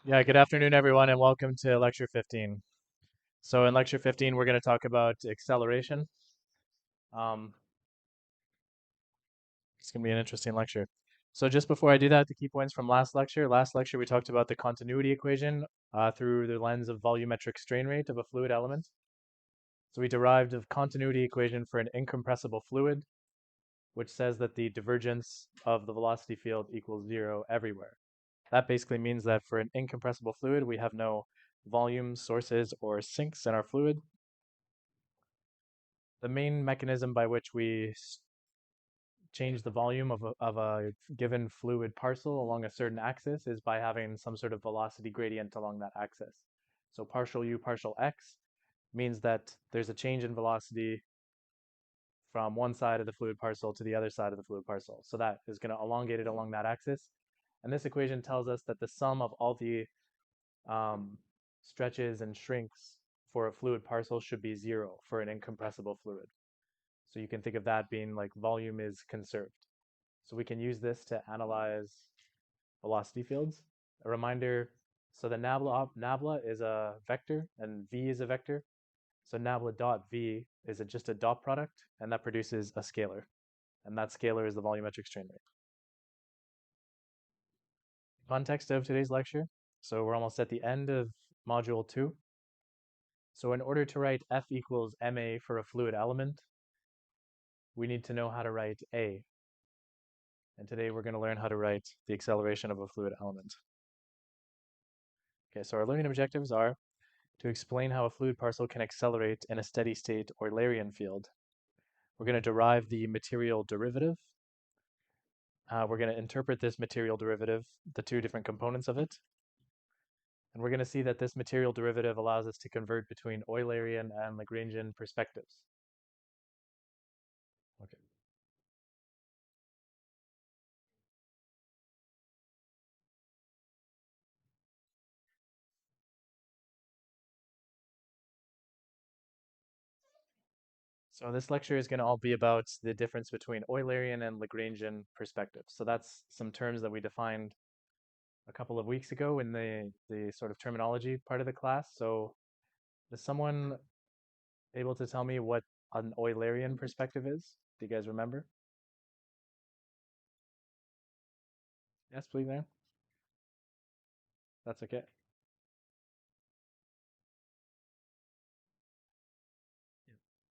Yeah, good afternoon, everyone, and welcome to Lecture 15. So in Lecture 15, we're going to talk about acceleration. Um, it's going to be an interesting lecture. So just before I do that, the key points from last lecture we talked about the continuity equation through the lens of volumetric strain rate of a fluid element. So we derived a continuity equation for an incompressible fluid, which says that the divergence of the velocity field equals zero everywhere. That basically means that for an incompressible fluid, we have no volume sources or sinks in our fluid. The main mechanism by which we change the volume of a given fluid parcel along a certain axis is by having some sort of velocity gradient along that axis. So partial u partial x means that there's a change in velocity from one side of the fluid parcel to the other side of the fluid parcel. So that is going to elongate it along that axis. And this equation tells us that the sum of all the um, stretches and shrinks for a fluid parcel should be zero for an incompressible fluid. So you can think of that being like volume is conserved. So we can use this to analyze velocity fields. A reminder, so the nabla is a vector and v is a vector. So nabla dot v is just a dot product, and that produces a scalar. And that scalar is the volumetric strain rate. Context of today's lecture. So we're almost at the end of module 2. So in order to write F equals ma for a fluid element, we need to know how to write A. And today we're going to learn how to write the acceleration of a fluid element. Okay, so our learning objectives are to explain how a fluid parcel can accelerate in a steady state Eulerian field. We're going to derive the material derivative. We're going to interpret this material derivative, the two different components of it. And we're going to see that this material derivative allows us to convert between Eulerian and Lagrangian perspectives. Okay. So this lecture is going to all be about the difference between Eulerian and Lagrangian perspectives. So that's some terms that we defined a couple of weeks ago in the sort of terminology part of the class. So is someone able to tell me what an Eulerian perspective is? Do you guys remember? Yes, please, man. That's okay.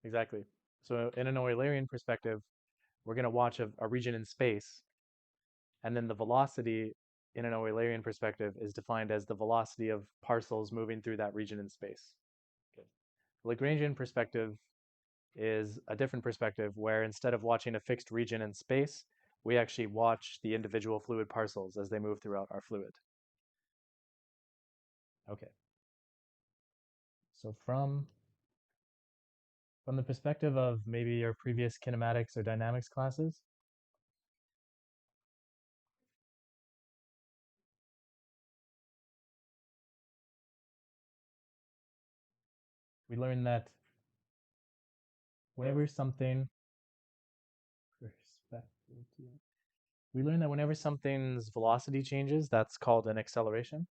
Exactly. So in an Eulerian perspective, we're going to watch a region in space, and then the velocity in an Eulerian perspective is defined as the velocity of parcels moving through that region in space. Okay. Lagrangian perspective is a different perspective where instead of watching a fixed region in space, we actually watch the individual fluid parcels as they move throughout our fluid. Okay. So from the perspective of maybe your previous kinematics or dynamics classes, we learned that whenever something we learned that whenever something's velocity changes, that's called an acceleration.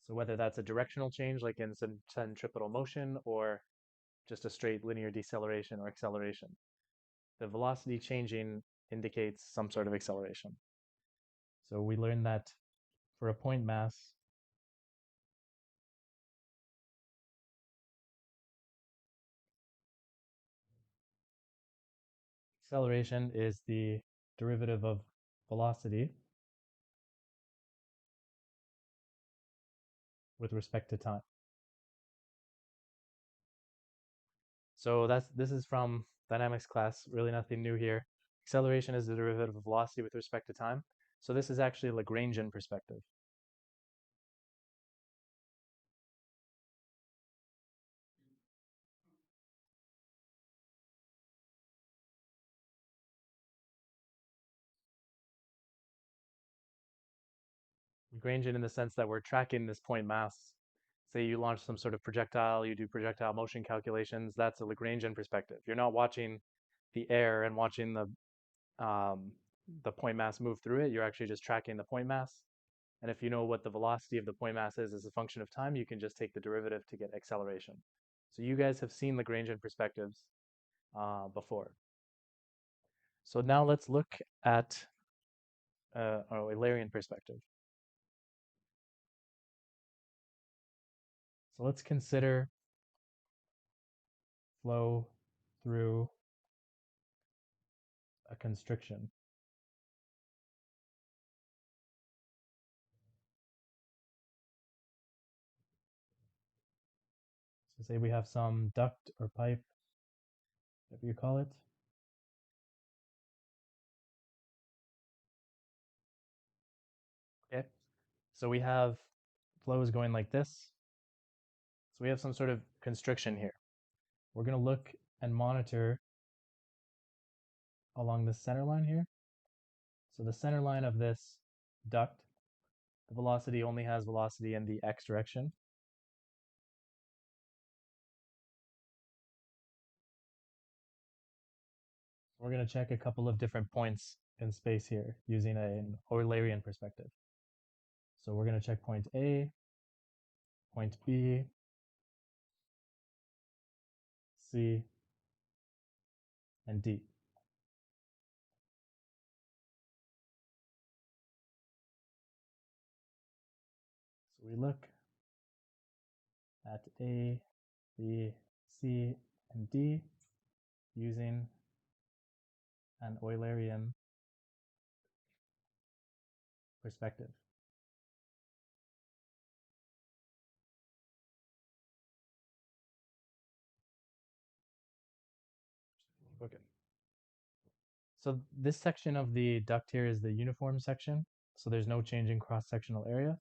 So whether that's a directional change like in centripetal motion or just a straight linear deceleration or acceleration, the velocity changing indicates some sort of acceleration. So we learned that for a point mass, acceleration is the derivative of velocity with respect to time. So this is from dynamics class, really nothing new here. Acceleration is the derivative of velocity with respect to time. So this is actually a Lagrangian perspective. Lagrangian in the sense that we're tracking this point mass. say you launch some sort of projectile, you do projectile motion calculations, that's a Lagrangian perspective. You're not watching the air and watching um, the point mass move through it. You're actually just tracking the point mass. And if you know what the velocity of the point mass is as a function of time, you can just take the derivative to get acceleration. So you guys have seen Lagrangian perspectives before. So now let's look at Eulerian perspective. So let's consider flow through a constriction. So say we have some duct or pipe, whatever you call it. Okay, so we have flows going like this. So we have some sort of constriction here. We're going to look and monitor along the center line here. So the center line of this duct, the velocity only has velocity in the x direction. We're going to check a couple of different points in space here using an Eulerian perspective. So we're going to check point A, point B, C, and D. So we look at A, B, C, and D using an Eulerian perspective. Okay. So this section of the duct here is the uniform section. So there's no change in cross-sectional area.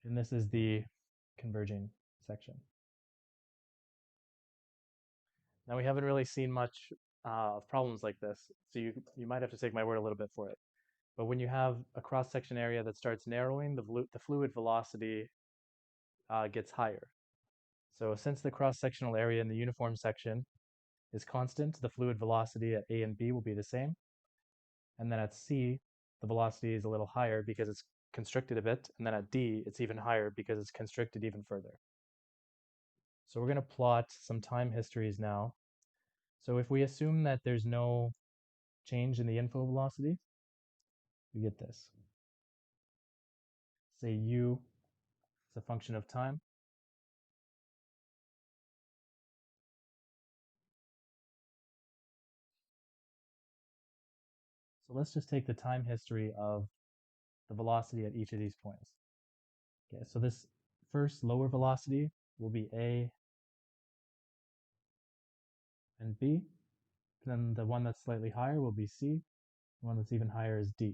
And this is the converging section. Now we haven't really seen much of problems like this, so you might have to take my word a little bit for it. But when you have a cross-section area that starts narrowing, the fluid velocity gets higher. So since the cross-sectional area in the uniform section is constant, the fluid velocity at A and B will be the same. And then at C, the velocity is a little higher because it's constricted a bit. And then at D, it's even higher because it's constricted even further. So we're going to plot some time histories now. So if we assume that there's no change in the inflow velocity, we get this. Say u is a function of time. So let's just take the time history of the velocity at each of these points. Okay, so this first lower velocity will be A and B. And then the one that's slightly higher will be C. The one that's even higher is D.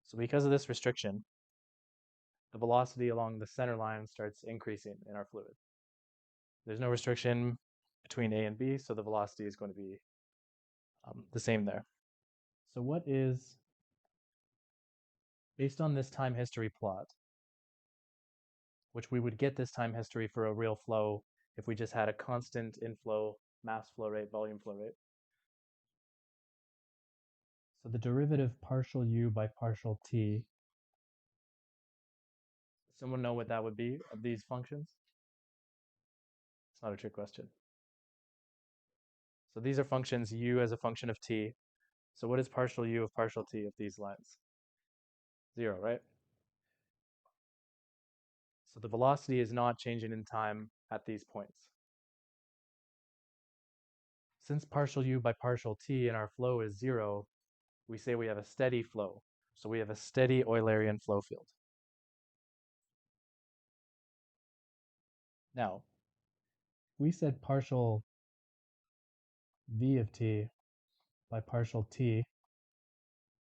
So because of this restriction, the velocity along the center line starts increasing in our fluid. There's no restriction between A and B, so the velocity is going to be the same there. So what is, based on this time history plot, which we would get this time history for a real flow if we just had a constant inflow, mass flow rate, volume flow rate. So the derivative partial u by partial t, someone know what that would be of these functions? It's not a trick question. So these are functions, u as a function of t. So what is partial u of partial t of these lines? 0, right? So the velocity is not changing in time at these points. Since partial u by partial t in our flow is 0, we say we have a steady flow. So we have a steady Eulerian flow field. Now, we said partial v of t by partial t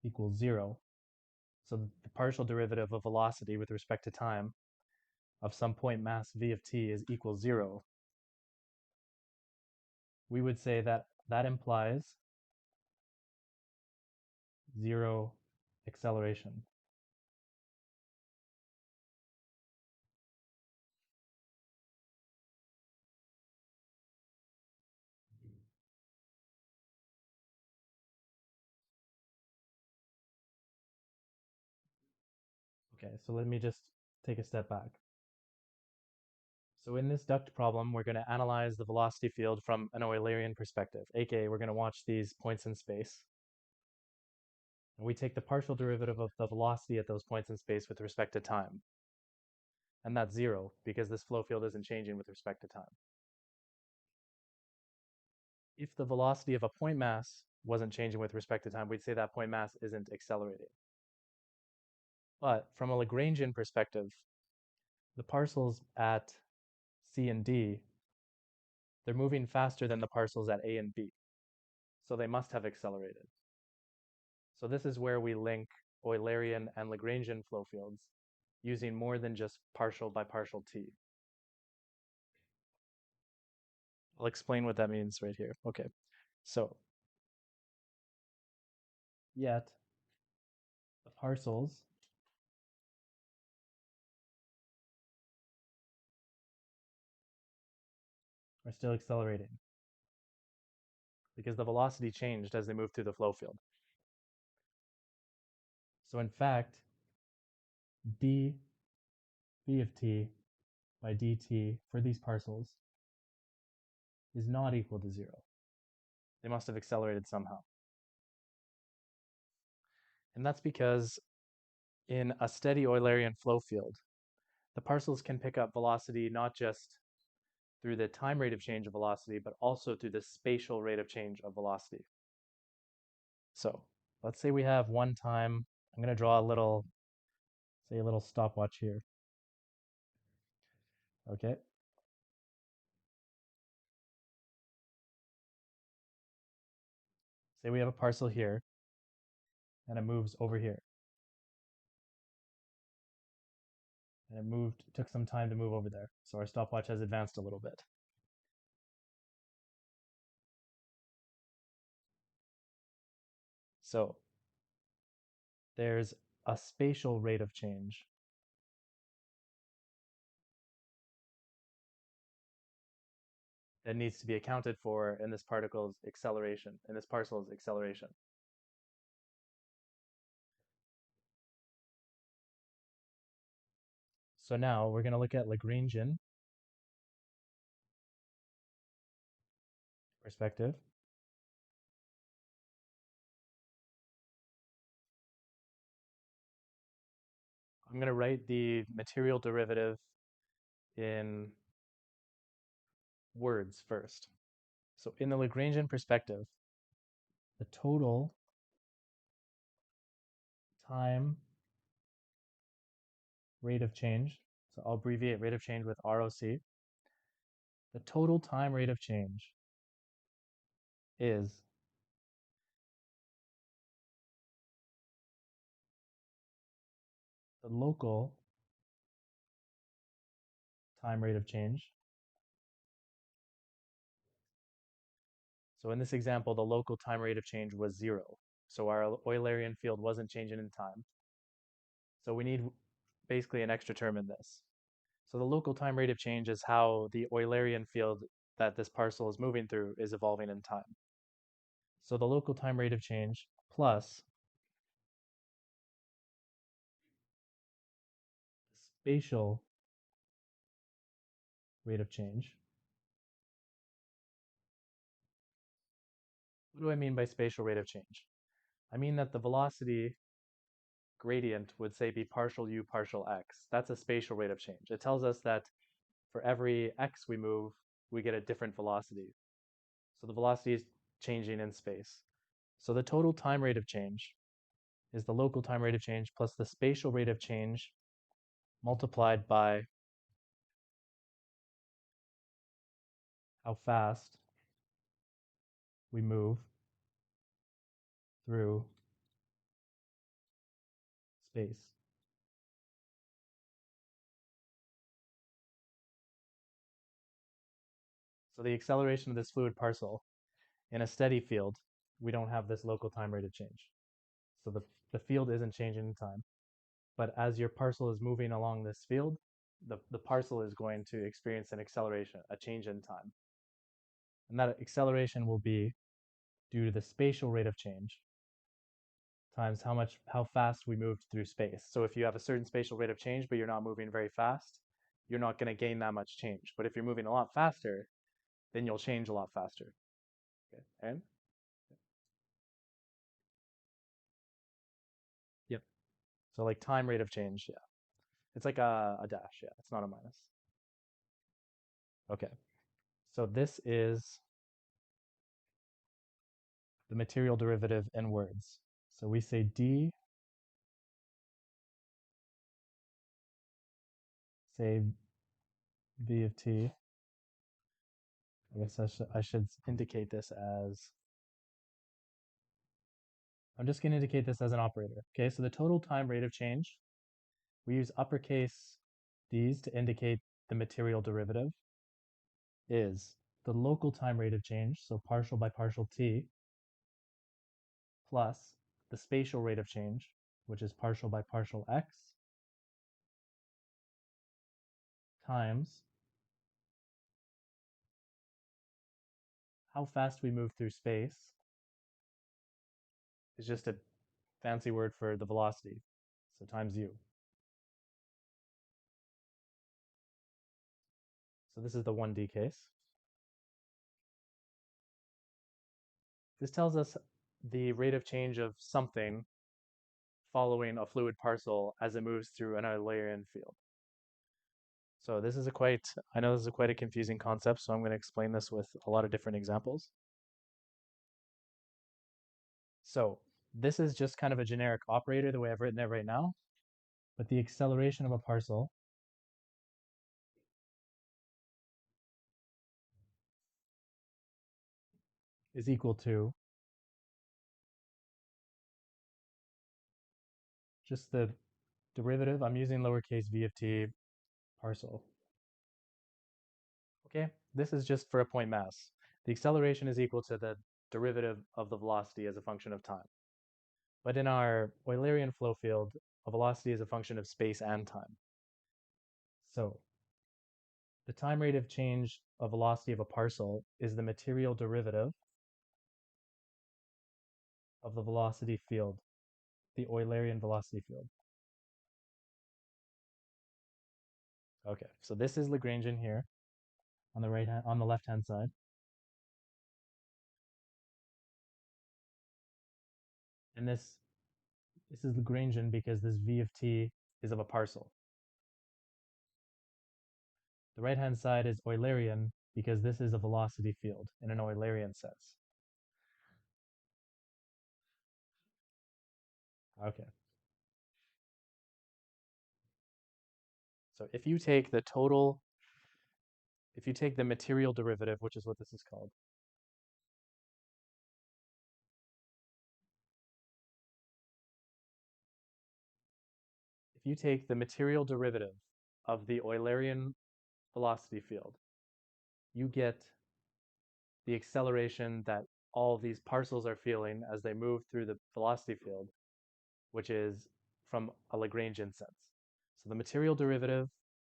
equals 0. So the partial derivative of velocity with respect to time of some point mass v of t is equal 0. We would say that that implies 0 acceleration. Okay, so let me just take a step back. So in this duct problem, we're going to analyze the velocity field from an Eulerian perspective, aka we're going to watch these points in space. And we take the partial derivative of the velocity at those points in space with respect to time. And that's zero, because this flow field isn't changing with respect to time. If the velocity of a point mass wasn't changing with respect to time, we'd say that point mass isn't accelerating. But from a Lagrangian perspective, the parcels at C and D, they're moving faster than the parcels at A and B. So they must have accelerated. So this is where we link Eulerian and Lagrangian flow fields using more than just partial by partial t. I'll explain what that means right here. Okay, so yet the parcels are still accelerating because the velocity changed as they moved through the flow field. So in fact, d v of t by dt for these parcels is not equal to zero. They must have accelerated somehow. And that's because in a steady Eulerian flow field, the parcels can pick up velocity not just through the time rate of change of velocity, but also through the spatial rate of change of velocity. So let's say we have one time, I'm going to draw a little, say a little stopwatch here. Okay. Say we have a parcel here and it moves over here. And it moved, took some time to move over there. So our stopwatch has advanced a little bit. So there's a spatial rate of change that needs to be accounted for in this particle's acceleration, in this parcel's acceleration. So now we're going to look at Lagrangian perspective. I'm going to write the material derivative in words first. So in the Lagrangian perspective, the total time rate of change, so I'll abbreviate rate of change with ROC, the total time rate of change is the local time rate of change. So in this example, the local time rate of change was zero. So our Eulerian field wasn't changing in time. So we need basically an extra term in this. So the local time rate of change is how the Eulerian field that this parcel is moving through is evolving in time. So the local time rate of change plus spatial rate of change. What do I mean by spatial rate of change? I mean that the velocity gradient would say be partial u partial x. That's a spatial rate of change. It tells us that for every x we move, we get a different velocity. So the velocity is changing in space. So the total time rate of change is the local time rate of change plus the spatial rate of change multiplied by how fast we move through space. So the acceleration of this fluid parcel in a steady field, we don't have this local time rate of change. So the field isn't changing in time. But as your parcel is moving along this field, the parcel is going to experience an acceleration, a change in time. And that acceleration will be due to the spatial rate of change times how fast we moved through space. So if you have a certain spatial rate of change, but you're not moving very fast, you're not going to gain that much change. But if you're moving a lot faster, then you'll change a lot faster. Okay. And yep. So like time rate of change, yeah. It's like a dash, yeah. It's not a minus. Okay. So this is the material derivative in words. So we say d, say v of t. I guess I should indicate this as, I'm just going to indicate this as an operator. Okay, so the total time rate of change, we use uppercase d's to indicate the material derivative, is the local time rate of change, so partial by partial t, plus the spatial rate of change, which is partial by partial x, times how fast we move through space, is just a fancy word for the velocity, so times u. So this is the 1D case. This tells us the rate of change of something following a fluid parcel as it moves through an Eulerian field. So this is I know this is quite a confusing concept, so I'm going to explain this with a lot of different examples. So this is just kind of a generic operator the way I've written it right now, but the acceleration of a parcel is equal to just the derivative. I'm using lowercase v of t parcel. Okay, this is just for a point mass. The acceleration is equal to the derivative of the velocity as a function of time. But in our Eulerian flow field, a velocity is a function of space and time. So the time rate of change of velocity of a parcel is the material derivative of the velocity field, the Eulerian velocity field. Okay, so this is Lagrangian here on the left hand side. And this is Lagrangian because this v of t is of a parcel. The right hand side is Eulerian because this is a velocity field in an Eulerian sense. Okay. So if you take the material derivative, which is what this is called, if you take the material derivative of the Eulerian velocity field, you get the acceleration that all these parcels are feeling as they move through the velocity field, which is from a Lagrangian sense. So the material derivative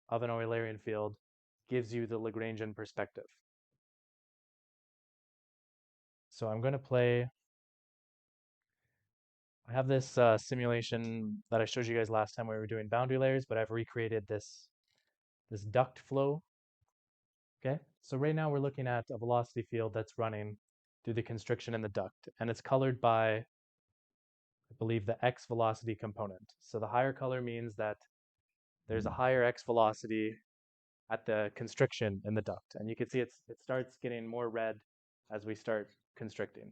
of an Eulerian field gives you the Lagrangian perspective. So I'm going to play, I have this simulation that I showed you guys last time where we were doing boundary layers, but I've recreated this duct flow. Okay, so right now we're looking at a velocity field that's running through the constriction in the duct, and it's colored by, I believe, the x velocity component. So the higher color means that there's a higher x velocity at the constriction in the duct, and you can see it starts getting more red as we start constricting.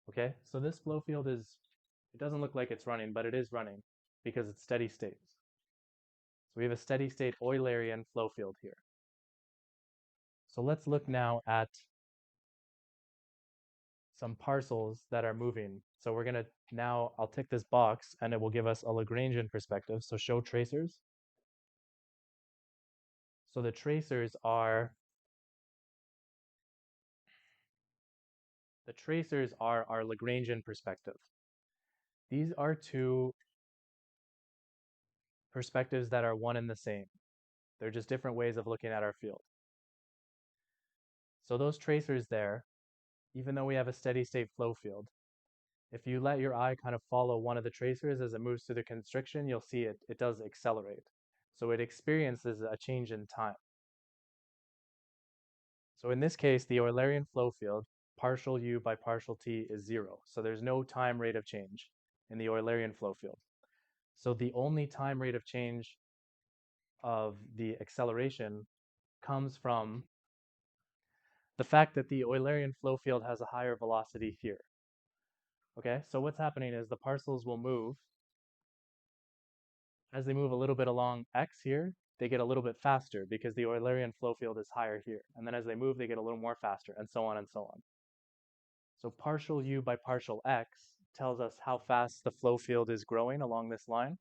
Okay, so this flow field it doesn't look like it's running, but it is running because it's steady state. So we have a steady state Eulerian flow field here. So let's look now at some parcels that are moving. So we're gonna now, I'll tick this box and it will give us a Lagrangian perspective. So show tracers. So the tracers are our Lagrangian perspective. These are two perspectives that are one and the same. They're just different ways of looking at our field. So those tracers there, even though we have a steady state flow field, if you let your eye kind of follow one of the tracers as it moves through the constriction, you'll see it does accelerate. So it experiences a change in time. So in this case, the Eulerian flow field, partial u by partial t is 0. So there's no time rate of change in the Eulerian flow field. So the only time rate of change of the acceleration comes from the fact that the Eulerian flow field has a higher velocity here. Okay, so what's happening is the parcels will move. As they move a little bit along x here, they get a little bit faster because the Eulerian flow field is higher here. And then as they move, they get a little more faster, and so on and so on. So partial u by partial x tells us how fast the flow field is growing along this line.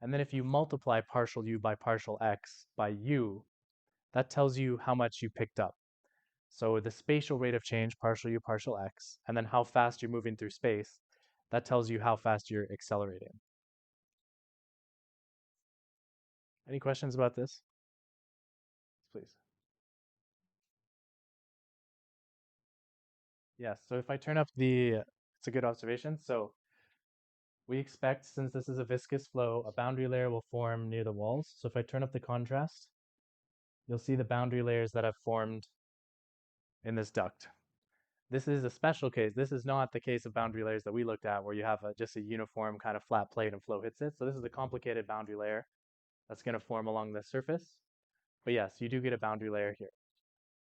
And then if you multiply partial u by partial x by u, that tells you how much you picked up. So the spatial rate of change, partial u, partial x, and then how fast you're moving through space, that tells you how fast you're accelerating. Any questions about this? Please. Yes, so if I turn up it's a good observation. So we expect, since this is a viscous flow, a boundary layer will form near the walls. So if I turn up the contrast, you'll see the boundary layers that have formed in this duct. This is a special case. This is not the case of boundary layers that we looked at where you have just a uniform kind of flat plate and flow hits it. So this is a complicated boundary layer that's going to form along the surface. But yes, you do get a boundary layer here.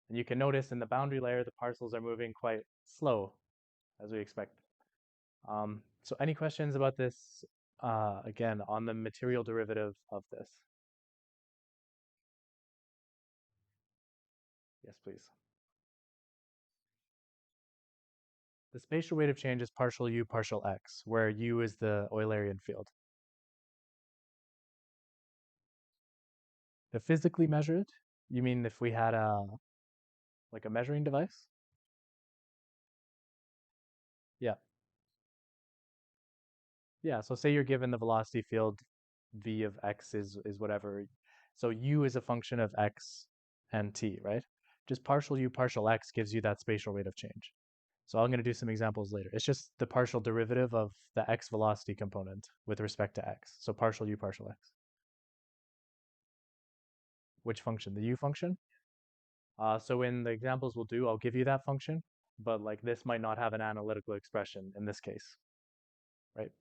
And you can notice in the boundary layer, the parcels are moving quite slow, as we expect. So any questions about this, again, on the material derivative of this? Yes, please. The spatial rate of change is partial u, partial x, where u is the Eulerian field. To physically measure it, you mean if we had like a measuring device? Yeah. Yeah, so say you're given the velocity field v of x is whatever. So u is a function of x and t, right? Just partial u, partial x gives you that spatial rate of change. So I'm going to do some examples later. It's just the partial derivative of the x velocity component with respect to x. So partial u, partial x. Which function? The u function? So in the examples we'll do, I'll give you that function, but like this might not have an analytical expression in this case, right?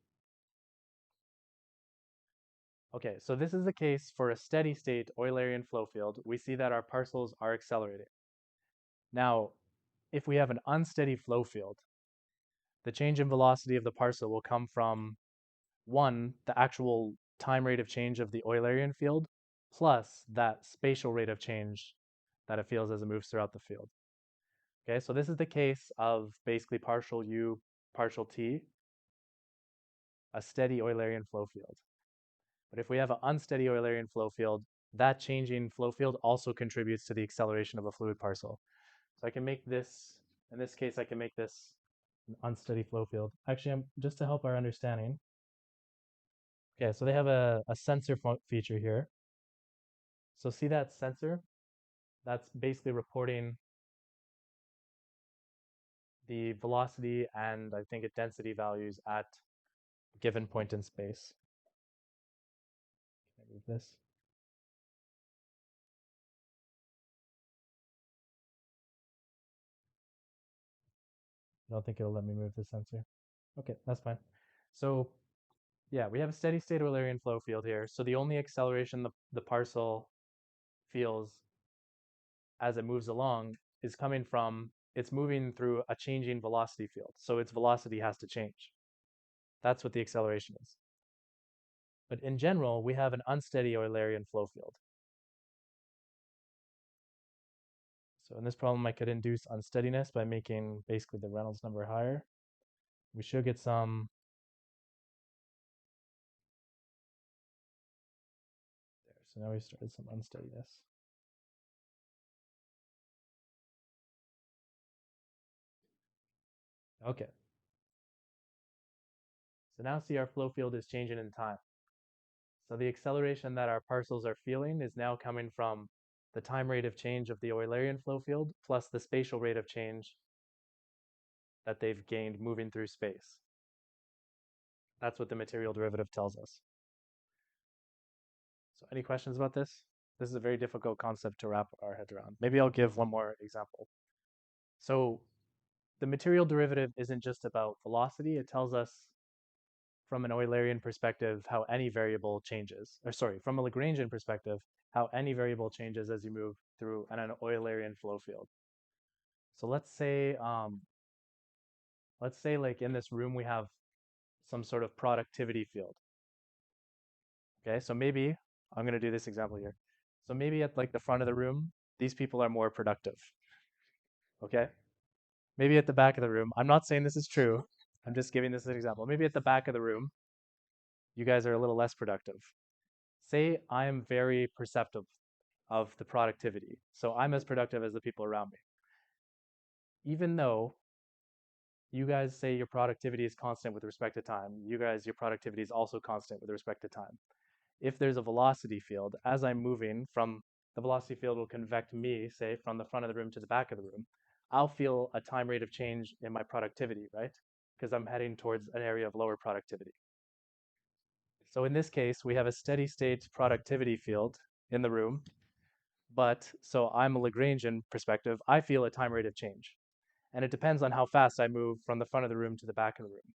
Okay, so this is the case for a steady state Eulerian flow field. We see that our parcels are accelerating. Now, if we have an unsteady flow field, the change in velocity of the parcel will come from, one, the actual time rate of change of the Eulerian field, plus that spatial rate of change that it feels as it moves throughout the field. Okay, so this is the case of basically partial u, partial t, a steady Eulerian flow field. But if we have an unsteady Eulerian flow field, that changing flow field also contributes to the acceleration of a fluid parcel. So I can make this, in this case, I can make this an unsteady flow field. Actually, just to help our understanding. Okay, so they have a sensor feature here. So see that sensor? That's basically reporting the velocity and I think density values at a given point in space. Can I move this? I don't think it'll let me move the sensor. Okay, that's fine. So yeah, we have a steady state Eulerian flow field here. So the only acceleration the parcel feels as it moves along is coming from it's moving through a changing velocity field. So its velocity has to change. That's what the acceleration is. But in general, we have an unsteady Eulerian flow field. So in this problem, I could induce unsteadiness by making basically the Reynolds number higher. We should get some. There. So now we started some unsteadiness. Okay. So now see our flow field is changing in time. So the acceleration that our parcels are feeling is now coming from the time rate of change of the Eulerian flow field plus the spatial rate of change that they've gained moving through space. That's what the material derivative tells us. So any questions about this? This is a very difficult concept to wrap our heads around. Maybe I'll give one more example. So the material derivative isn't just about velocity. It tells us from an Eulerian perspective how any variable changes. Or sorry, from a Lagrangian perspective, how any variable changes as you move through an Eulerian flow field. So let's say like in this room we have some sort of productivity field. Okay, so maybe I'm gonna do this example here. So maybe at like the front of the room, these people are more productive. Okay? Maybe at the back of the room, I'm not saying this is true. I'm just giving this as an example. Maybe at the back of the room, you guys are a little less productive. Say I'm very perceptive of the productivity. So I'm as productive as the people around me. Even though you guys say your productivity is constant with respect to time, your productivity is also constant with respect to time. If there's a velocity field, as I'm moving from the velocity field will convect me, say, from the front of the room to the back of the room. I'll feel a time rate of change in my productivity, right? Because I'm heading towards an area of lower productivity. So in this case, we have a steady state productivity field in the room, but so I'm a Lagrangian perspective, I feel a time rate of change. And it depends on how fast I move from the front of the room to the back of the room,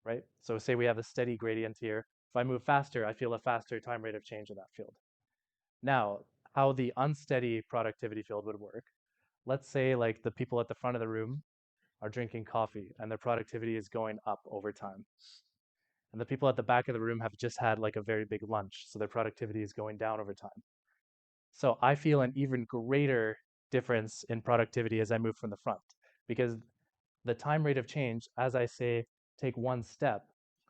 right? So say we have a steady gradient here. If I move faster, I feel a faster time rate of change in that field. Now, how the unsteady productivity field would work, let's say like the people at the front of the room are drinking coffee and their productivity is going up over time. And the people at the back of the room have just had like a very big lunch, so their productivity is going down over time. So I feel an even greater difference in productivity as I move from the front because the time rate of change, as I say, take one step,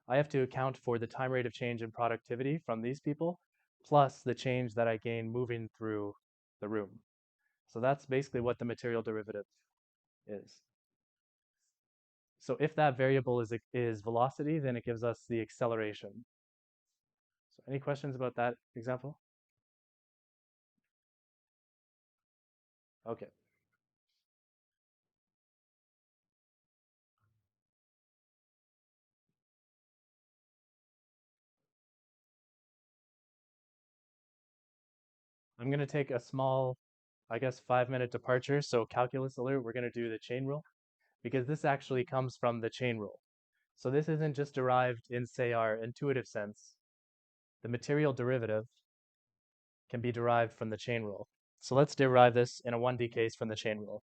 I have to account for the time rate of change in productivity from these people plus the change that I gain moving through the room. So that's basically what the material derivative is. So if that variable is velocity, then it gives us the acceleration. So any questions about that example? Okay. I'm going to take a small, I guess, 5-minute departure. So calculus alert, we're going to do the chain rule because this actually comes from the chain rule. So this isn't just derived in, say, our intuitive sense. The material derivative can be derived from the chain rule. So let's derive this in a 1D case from the chain rule.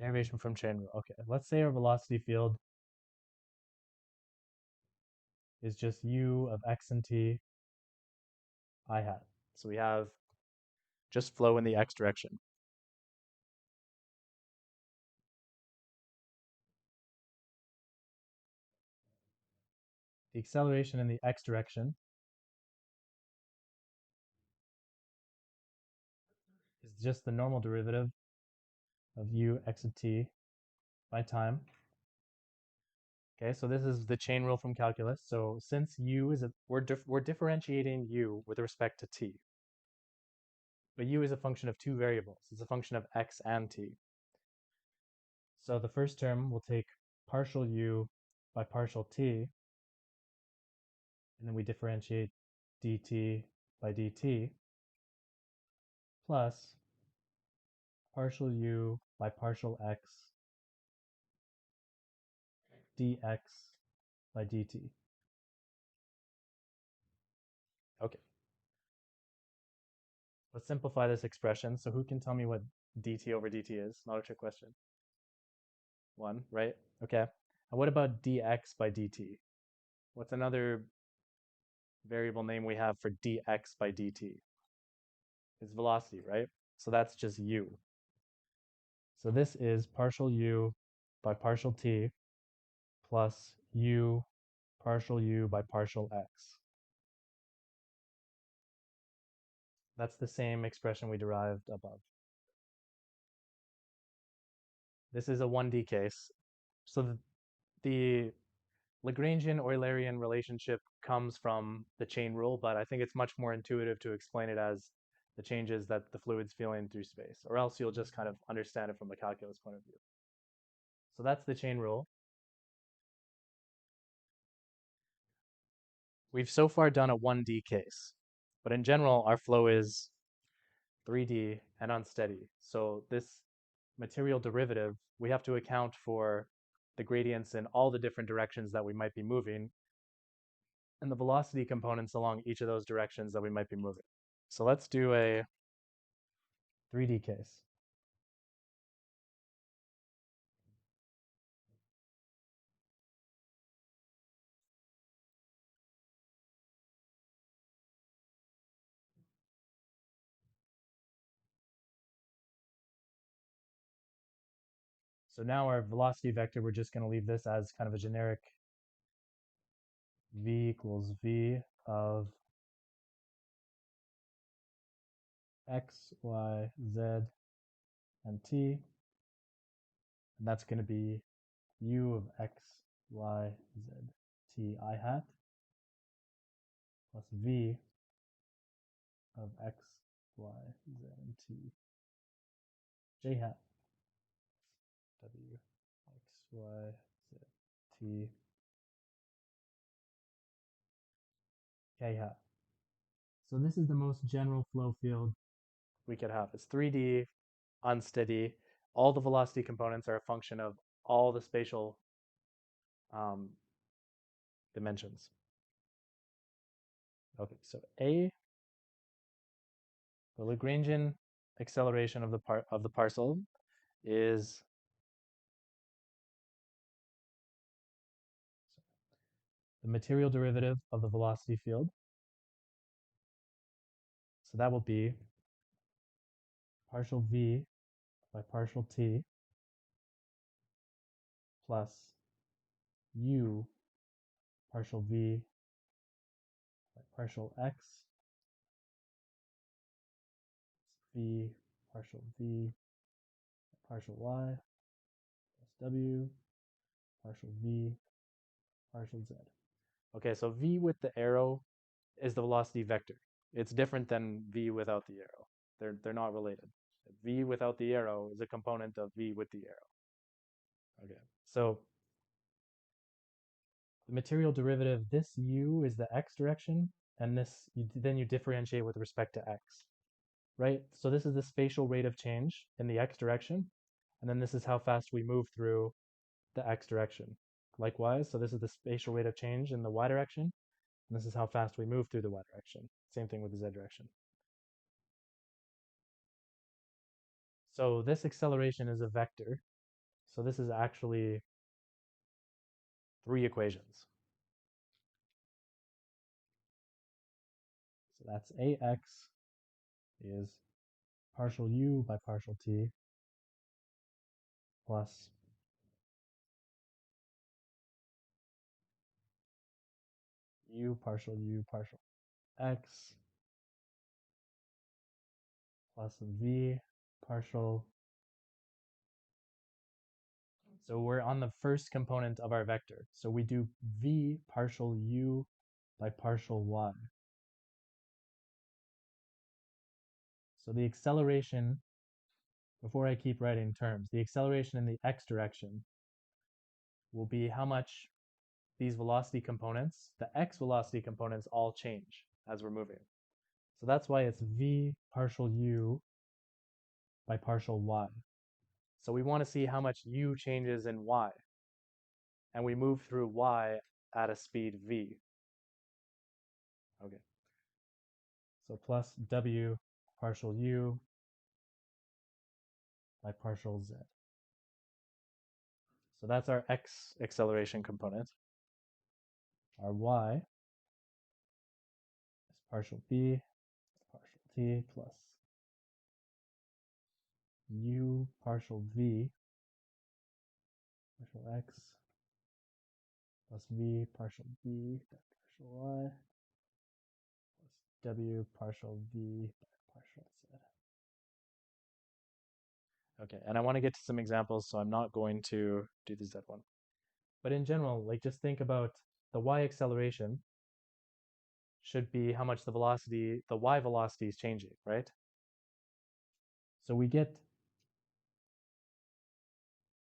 Derivation from chain rule. Okay, let's say our velocity field is just u of x and t I hat. So we have just flow in the x direction. The acceleration in the x direction is just the normal derivative of u x of t by time. Okay, so this is the chain rule from calculus. So since u is we're differentiating u with respect to t. But u is a function of two variables. It's a function of x and t. So the first term will take partial u by partial t, and then we differentiate dt by dt, plus partial u by partial x dx by dt. Okay, let's simplify this expression. So who can tell me what dt over dt is? Not a trick question. 1, right? Okay. And what about dx by dt? What's another variable name we have for dx by dt? It's velocity, right? So that's just u. So this is partial u by partial t plus u partial u by partial x. That's the same expression we derived above. This is a 1D case. So the Lagrangian Eulerian relationship comes from the chain rule, but I think it's much more intuitive to explain it as the changes that the fluid's feeling through space, or else you'll just kind of understand it from a calculus point of view. So that's the chain rule. We've so far done a 1D case, but in general, our flow is 3D and unsteady. So this material derivative, we have to account for the gradients in all the different directions that we might be moving, and the velocity components along each of those directions that we might be moving. So let's do a 3D case. So now our velocity vector, we're just going to leave this as kind of a generic v equals v of x, y, z, and t. And that's going to be u of x, y, z, t I hat plus v of x, y, z, and t j hat w x, y, z, t k hat. So this is the most general flow field we could have. It's 3D, unsteady. All the velocity components are a function of all the spatial dimensions. Okay, so A, the Lagrangian acceleration of the parcel is the material derivative of the velocity field. So that will be partial v by partial t plus u partial v by partial x v partial v by partial y plus w partial v partial z. Okay, so v with the arrow is the velocity vector. It's different than v without the arrow. They're not related. V without the arrow is a component of v with the arrow. Okay, so the material derivative, this u is the x direction, and this then you differentiate with respect to x, right? So this is the spatial rate of change in the x direction, and then this is how fast we move through the x direction. Likewise, so this is the spatial rate of change in the y direction, and this is how fast we move through the y direction. Same thing with the z direction. So this acceleration is a vector. So this is actually 3 equations. So that's ax is partial u by partial t plus u partial x plus v partial. So we're on the first component of our vector. So we do v partial u by partial y. So the acceleration, before I keep writing terms, the acceleration in the x direction will be how much these velocity components, the x velocity components, all change as we're moving. So that's why it's v partial u by partial y. So we want to see how much u changes in y. And we move through y at a speed v. Okay. So plus w partial u by partial z. So that's our x acceleration component. Our y is partial b partial t plus u partial v partial x plus v partial b by partial y plus w partial v by partial z. Okay, and I want to get to some examples, so I'm not going to do the z one. But in general, like just think about the y acceleration should be how much the y velocity is changing, right? So we get,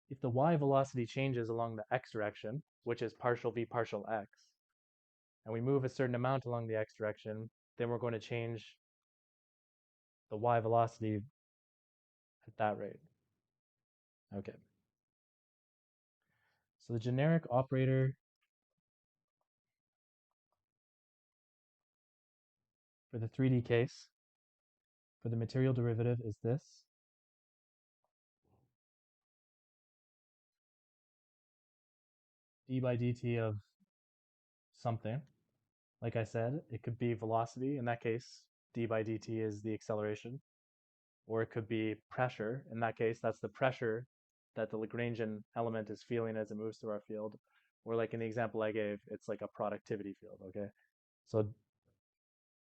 if the y velocity changes along the x direction, which is partial v partial x, and we move a certain amount along the x direction, then we're going to change the y velocity at that rate. Okay. So the generic operator for the 3D case for the material derivative is this. D by dt of something. Like I said, it could be velocity. In that case, d by dt is the acceleration. Or it could be pressure. In that case, that's the pressure that the Lagrangian element is feeling as it moves through our field. Or like in the example I gave, it's like a productivity field, okay? So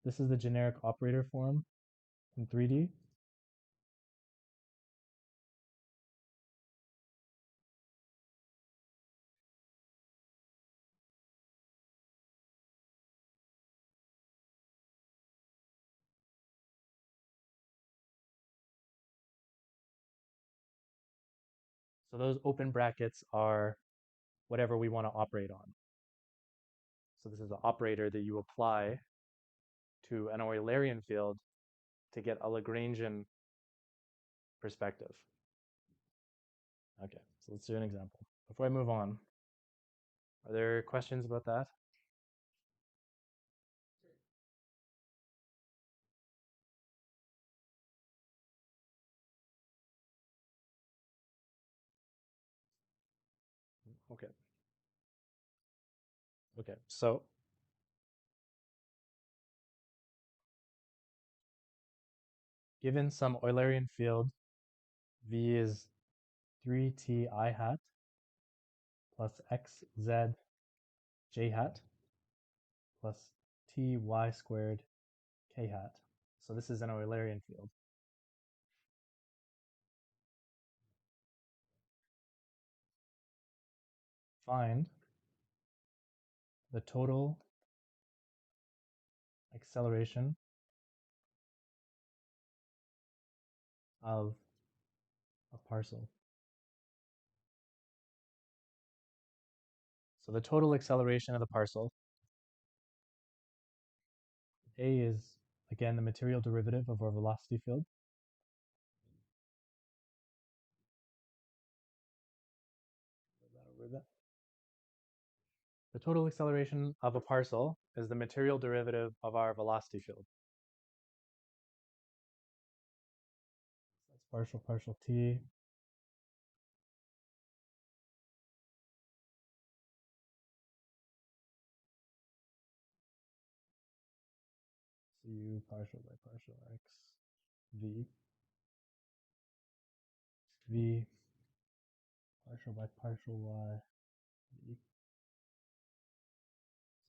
this is the generic operator form in 3D. So those open brackets are whatever we want to operate on. So this is the operator that you apply to an Eulerian field to get a Lagrangian perspective. Okay, so let's do an example. Before I move on, are there questions about that? Okay. Okay, so given some Eulerian field, V is 3t I hat plus xz j hat plus ty squared k hat. So this is an Eulerian field. Find the total acceleration of a parcel. So the total acceleration of the parcel, A is, again, the material derivative of our velocity field. The total acceleration of a parcel is the material derivative of our velocity field. That's partial t. Cu partial by partial x v. V partial by partial y v.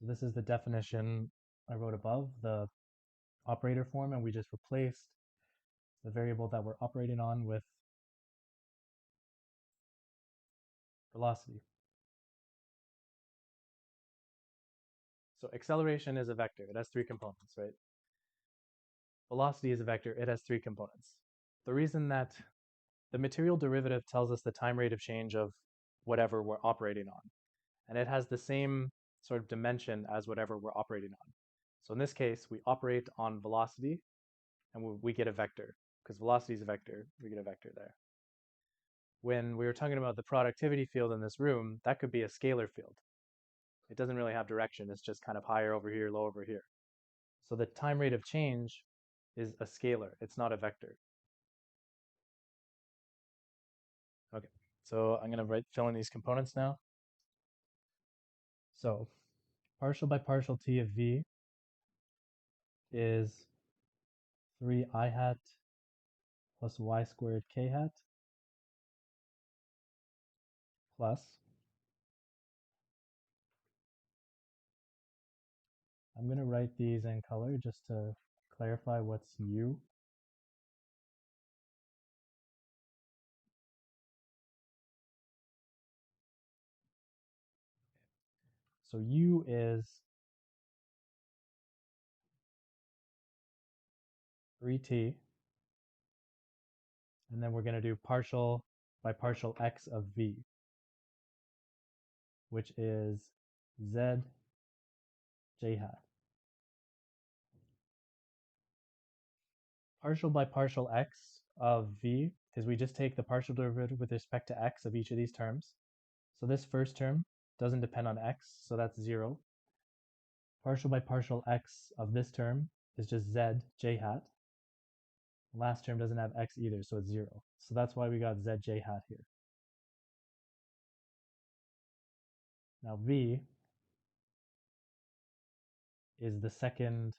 So this is the definition I wrote above, the operator form, and we just replaced the variable that we're operating on with velocity. So acceleration is a vector. It has three components, right? Velocity is a vector. It has three components. The reason that the material derivative tells us the time rate of change of whatever we're operating on, and it has the same sort of dimension as whatever we're operating on. So in this case, we operate on velocity, and we get a vector. Because velocity is a vector, we get a vector there. When we were talking about the productivity field in this room, that could be a scalar field. It doesn't really have direction. It's just kind of higher over here, low over here. So the time rate of change is a scalar. It's not a vector. Okay, so I'm going to fill in these components now. So partial by partial t of v is 3 I hat plus y squared k hat plus I'm going to write these in color just to clarify what's U. So U is 3t, and then we're going to do partial by partial x of v, which is z j hat. Partial by partial x of v is we just take the partial derivative with respect to x of each of these terms. So this first term doesn't depend on x, so that's 0. Partial by partial x of this term is just z j hat. Last term doesn't have x either, so it's 0. So that's why we got z j hat here. Now v is the second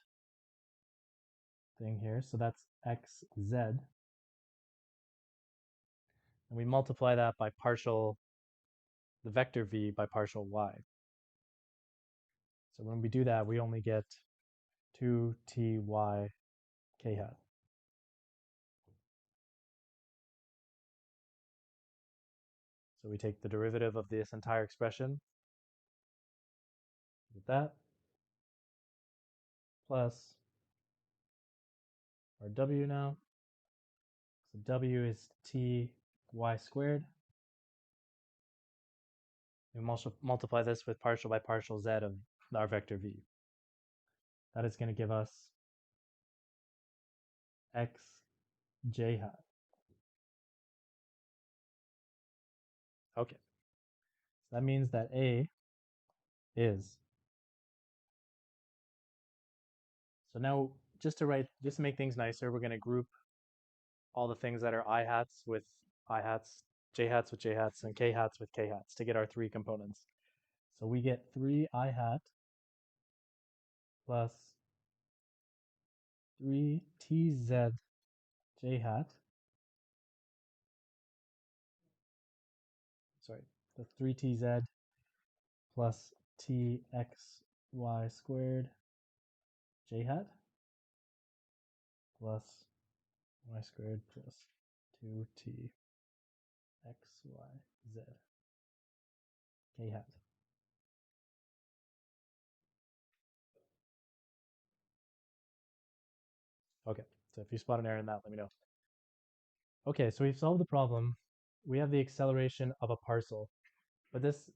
thing here, so that's xz. And we multiply that by partial, the vector v by partial y. So when we do that, we only get 2ty k hat. So we take the derivative of this entire expression with that, plus our w now. So w is ty squared. We multiply this with partial by partial z of our vector v. That is going to give us x j hat. Okay, so that means that A is. So now, just to make things nicer, we're going to group all the things that are I hats with I hats, j hats with j hats, and k hats with k hats to get our three components. So we get 3 I hat plus 3 tz j hat. Sorry, the 3tz plus txy squared j hat plus y squared plus 2t xyz k hat. Okay, so if you spot an error in that, let me know. Okay, so we've solved the problem. We have the acceleration of a parcel, but this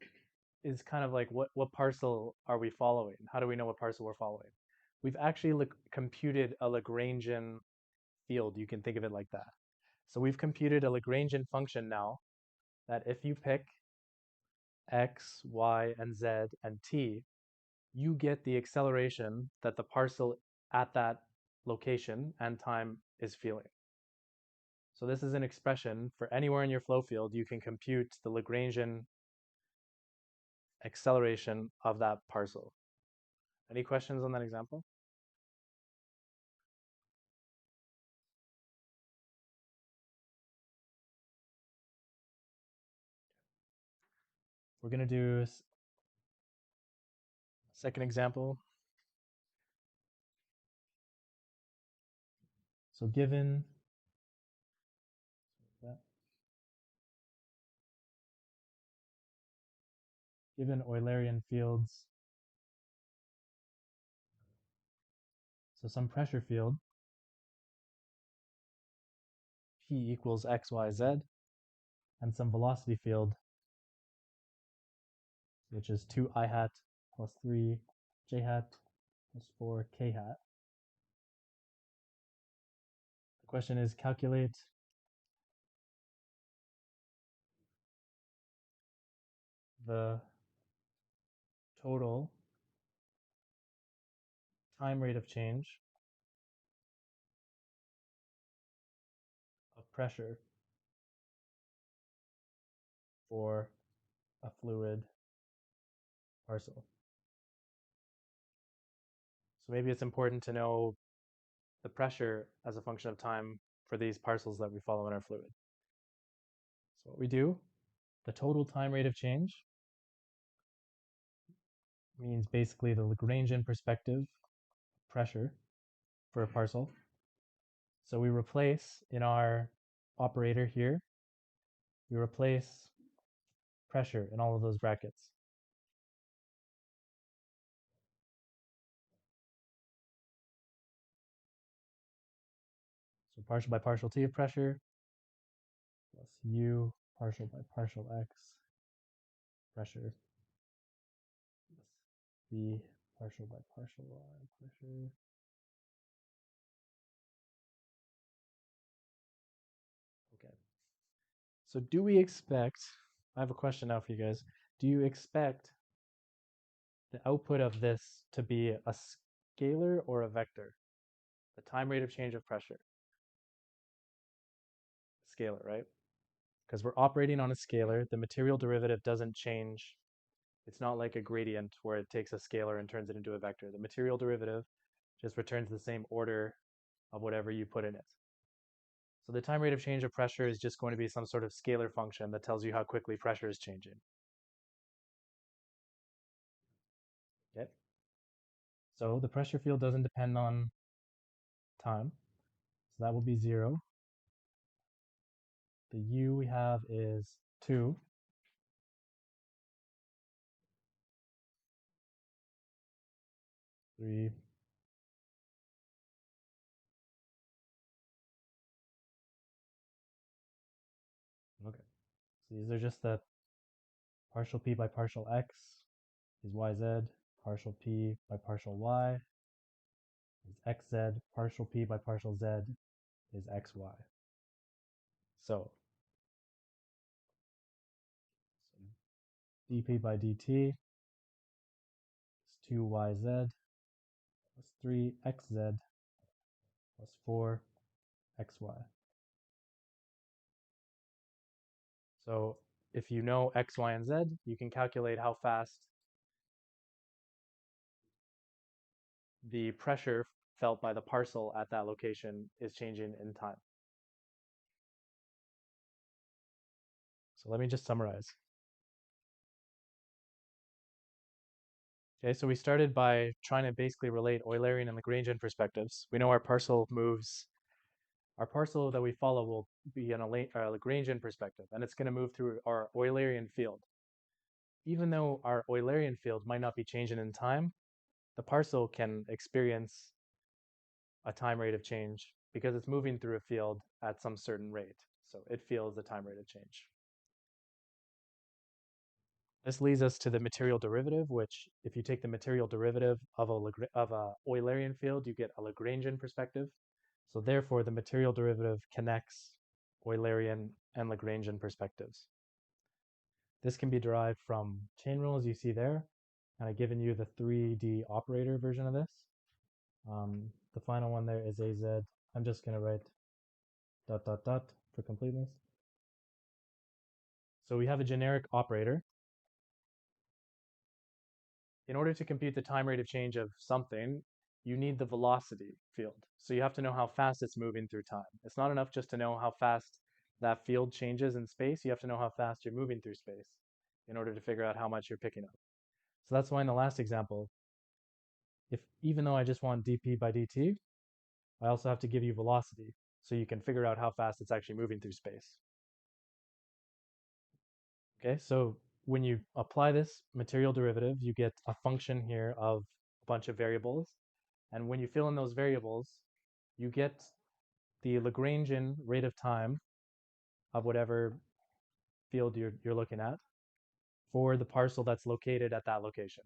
is kind of like what parcel are we following? How do we know what parcel we're following? We've actually computed a Lagrangian field. You can think of it like that. So we've computed a Lagrangian function now that if you pick x, y, and z and t, you get the acceleration that the parcel at that location and time is feeling. So this is an expression for anywhere in your flow field. You can compute the Lagrangian acceleration of that parcel. Any questions on that example? We're going to do a second example. So given Eulerian fields, so some pressure field P equals x, y, z, and some velocity field, which is 2 I hat plus 3 j hat plus 4 k hat. The question is calculate the total time rate of change of pressure for a fluid parcel. So maybe it's important to know the pressure as a function of time for these parcels that we follow in our fluid. So what we do, the total time rate of change means basically the Lagrangian perspective pressure for a parcel. So we replace in our operator here, we replace pressure in all of those brackets. So partial by partial T of pressure plus U partial by partial X pressure plus V partial by partial Y pressure. Okay. So do we expect, I have a question now for you guys. Do you expect the output of this to be a scalar or a vector? The time rate of change of pressure. Scalar, right? Because we're operating on a scalar. The material derivative doesn't change. It's not like a gradient where it takes a scalar and turns it into a vector. The material derivative just returns the same order of whatever you put in it. So the time rate of change of pressure is just going to be some sort of scalar function that tells you how quickly pressure is changing. Okay. So the pressure field doesn't depend on time. So that will be 0. The U we have is 2. Three. Okay. So these are just the partial P by partial X is YZ, partial P by partial Y is XZ, partial P by partial Z is XY. So dP by dt is 2YZ plus 3XZ plus 4XY. So if you know X, Y, and Z, you can calculate how fast the pressure felt by the parcel at that location is changing in time. So let me just summarize. Okay, so we started by trying to basically relate Eulerian and Lagrangian perspectives. We know our parcel moves, our parcel that we follow will be in a Lagrangian perspective, and it's going to move through our Eulerian field. Even though our Eulerian field might not be changing in time, the parcel can experience a time rate of change because it's moving through a field at some certain rate. So it feels the time rate of change. This leads us to the material derivative, which if you take the material derivative of a Eulerian field, you get a Lagrangian perspective. So therefore, the material derivative connects Eulerian and Lagrangian perspectives. This can be derived from chain rules you see there, and I've given you the 3D operator version of this. The final one there is AZ. I'm just going to write ... for completeness. So we have a generic operator. In order to compute the time rate of change of something, you need the velocity field. So you have to know how fast it's moving through time. It's not enough just to know how fast that field changes in space. You have to know how fast you're moving through space in order to figure out how much you're picking up. So that's why in the last example, if even though I just want dP by dt, I also have to give you velocity so you can figure out how fast it's actually moving through space. Okay, so when you apply this material derivative, you get a function here of a bunch of variables. And when you fill in those variables, you get the Lagrangian rate of time of whatever field you're looking at for the parcel that's located at that location.